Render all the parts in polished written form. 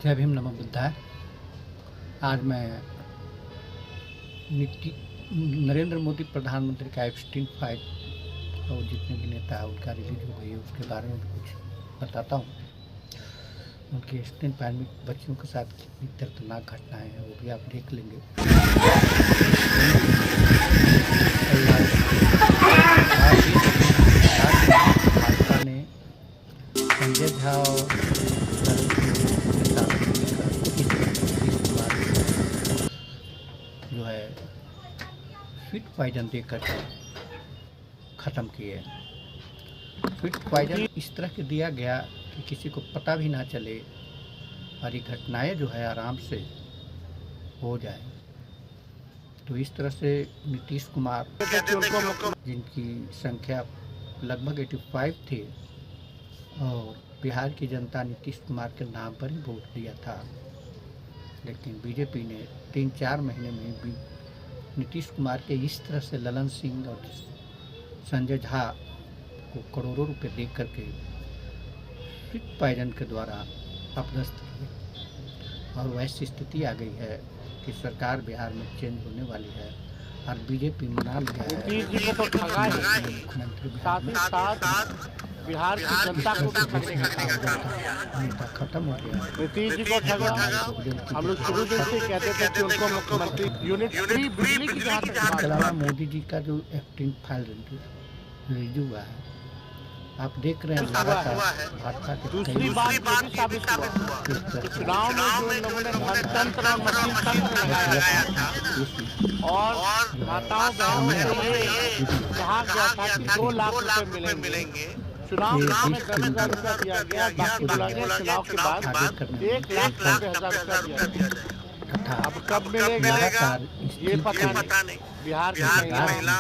जय भीम नमो बुद्धाय। आज मैं नरेंद्र मोदी प्रधानमंत्री का एप्स्टीन फाइल और जितने भी नेता है उनका रिलीज हो गई है उसके बारे में कुछ बताता हूँ। उनके एप्स्टीन फाइल में बच्चियों के साथ कितनी दर्दनाक घटनाएं हैं वो भी आप देख लेंगे। भाजपा ने संजय झा जो है स्वीट पॉइजन देकर ख़त्म किए। स्वीट पॉइजन इस तरह के दिया गया कि किसी को पता भी ना चले और ये घटनाएं जो है आराम से हो जाए। तो इस तरह से नीतीश कुमार जिनकी संख्या लगभग 85 थी और बिहार की जनता नीतीश कुमार के नाम पर ही वोट दिया था, लेकिन बीजेपी ने 3-4 महीने में भी नीतीश कुमार के इस तरह से ललन सिंह और संजय झा को करोड़ों रुपए दे करके स्वीट पॉइजन के द्वारा अपदस्थ किए और वैसी स्थिति आ गई है कि सरकार बिहार में चेंज होने वाली है और बीजेपी मना लिया है। मुख्यमंत्री बिहार की जनता को नेता खत्म हो गया। नीतीश जी को ठगा। हम लोग शुरू से कहते थे कि उनको मुख्यमंत्री यूनिट फ्री बिजली की जहाँ तक अलावा मोदी जी का जो एप्स्टीन फाइल रिलीज हुआ है आप देख रहे हैं लगातार भाजपा के दूसरी बात ये भी साबित हुआ चुनाव में जो लोगों ने धनतंत्र और मशीन तंत्र लगाया था और माताओं बहनों को कहा गया था कि 2 लाख रुपए मिलेंगे। चुनाव में 10,000 रुपया दिया गया, बाकी बुलाने चुनाव के बाद 1,90,000 रुपया दिया गया। अब कब मिलेगा ये पता नहीं। बिहार की महिला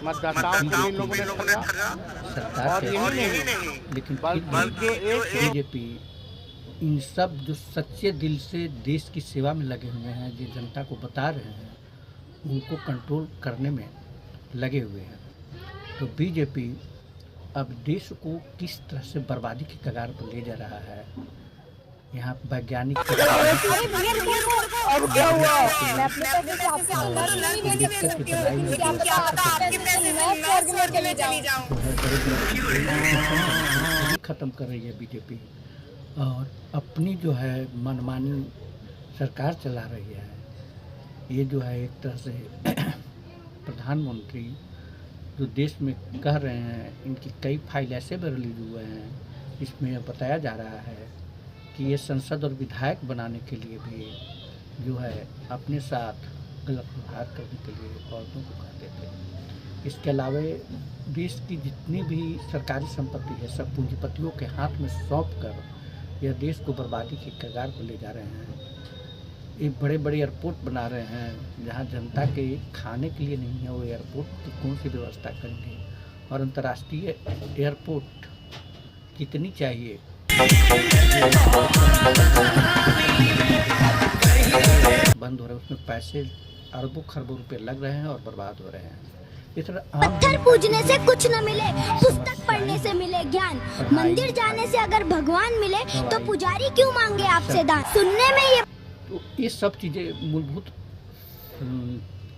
मतदाताओं को इन लोगों ने ठगा और यही नहीं लेकिन बल्कि बीजेपी इन सब जो सच्चे दिल से देश की सेवा में लगे हुए हैं, जो जनता को बता रहे हैं, उनको कंट्रोल करने में लगे हुए हैं। तो बीजेपी अब देश को किस तरह से बर्बादी की कगार पर ले जा रहा है, यहाँ वैज्ञानिक खत्म कर रही है बीजेपी और अपनी जो है मनमानी सरकार चला रही है। ये जो है एक तरह से प्रधानमंत्री जो देश में कह रहे हैं, इनकी कई फाइल ऐसे भी रिलीज हुए हैं इसमें बताया जा रहा है कि ये संसद और विधायक बनाने के लिए भी जो है अपने साथ गलत व्यवहार करने के लिए औरतों को कहते थे। इसके अलावा देश की जितनी भी सरकारी संपत्ति है सब पूंजीपतियों के हाथ में सौंप कर यह देश को बर्बादी की कगार पर ले जा रहे हैं। एक बड़े बड़े एयरपोर्ट बना रहे हैं जहां जनता के खाने के लिए नहीं है, वो एयरपोर्ट की कौन सी व्यवस्था करेंगे और अंतर्राष्ट्रीय एयरपोर्ट कितनी चाहिए बंद हो रहे हैं, उसमें पैसे अरबों खरबों रुपए लग रहे हैं और बर्बाद हो रहे हैं। इस तरह पत्थर पूजने से कुछ न मिले, पुस्तक पढ़ने से मिले ज्ञान, मंदिर जाने से अगर भगवान मिले तो पुजारी क्यों मांगे आपसे दान। सुनने में ये तो ये सब चीज़ें मूलभूत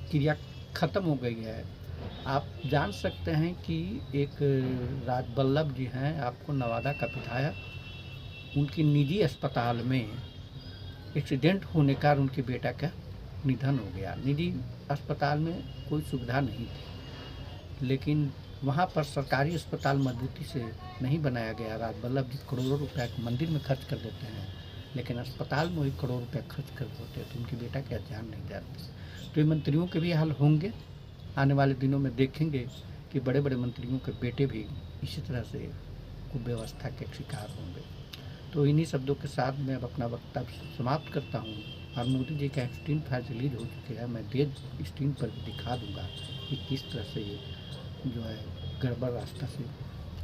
क्रिया खत्म हो गई है। आप जान सकते हैं कि एक राजबल्लभ जी हैं, आपको नवादा का विधायक, उनकी निजी अस्पताल में एक्सीडेंट होने का उनके बेटा का निधन हो गया। निजी अस्पताल में कोई सुविधा नहीं थी, लेकिन वहाँ पर सरकारी अस्पताल मजबूती से नहीं बनाया गया। राजबल्लभ जी करोड़ों रुपया मंदिर में खर्च कर देते हैं, लेकिन अस्पताल में वही करोड़ रुपया खर्च कर देते हैं, तो उनके बेटा क्या ध्यान नहीं जाते। तो ये मंत्रियों के भी हाल होंगे। आने वाले दिनों में देखेंगे कि बड़े बड़े मंत्रियों के बेटे भी इसी तरह से कुव्यवस्था के शिकार होंगे। तो इन्हीं शब्दों के साथ मैं अब अपना वक्तव्य समाप्त करता हूँ और मोदी जी का एप्स्टीन फाइल रिलीज हो चुके हैं। मैं देश स्क्रीन पर भी दिखा दूँगा कि किस तरह से ये जो है गड़बड़ रास्ता से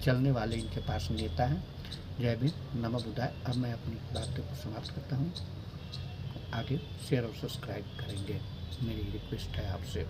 चलने वाले इनके पास नेता हैं। जय भीम नमो बुद्धाय। अब मैं अपनी बातों को समाप्त करता हूँ। आगे शेयर और सब्सक्राइब करेंगे, मेरी रिक्वेस्ट है आपसे।